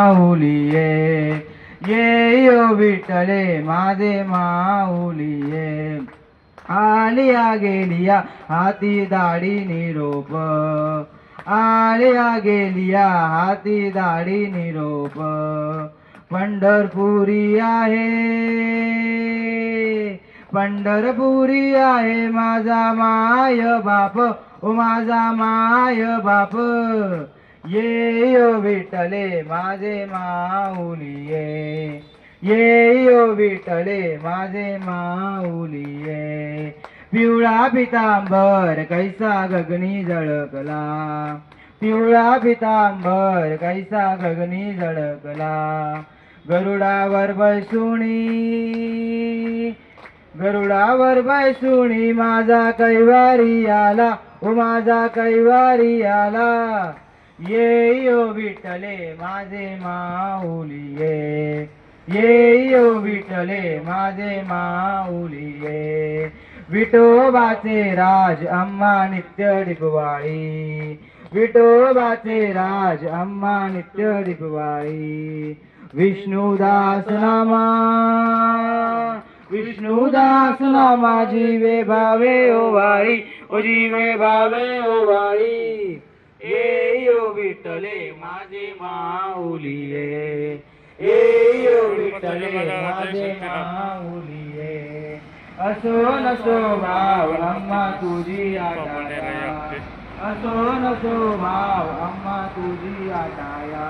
माऊलिये ये यो विठ्ठले माझे माऊलिये आलिया गेलिया हाती दाढी निरोप आलिया गेलिया हाती दाढी निरोप पंढरपुरी आहे पंढरपुरी आहे माझा माय बाप ओ माझा माय बाप ये यो विठ्ठले माझे माऊलिये ये यो विठ्ठले माझे माऊलिये पिवळा पितांबर कैसा गगनी झळकला पिवळा पितांबर कैसा गगनी झळकला गरुडावर बैसुणी माझा कैवारी आला ओ माझा कैवारी आला ये यो विठ्ठले माझे माऊलिये ये यो विठ्ठले माझे माऊलिये विठोबाचे राज अम्मा नित्य डिपवाळी विठोबाचे राज अम्मा नित्य डिपवाळी विष्णुदास नामा जीवे भावे ओवाळी ओ जीवे भावे ओवाळी ये यो विठ्ठले माझे माऊलिये ये यो विठ्ठले माझे माऊलिये असो नसो भाव अम्मा तुझी आटाया असो नसो भाव अम्मा तुझी आटाया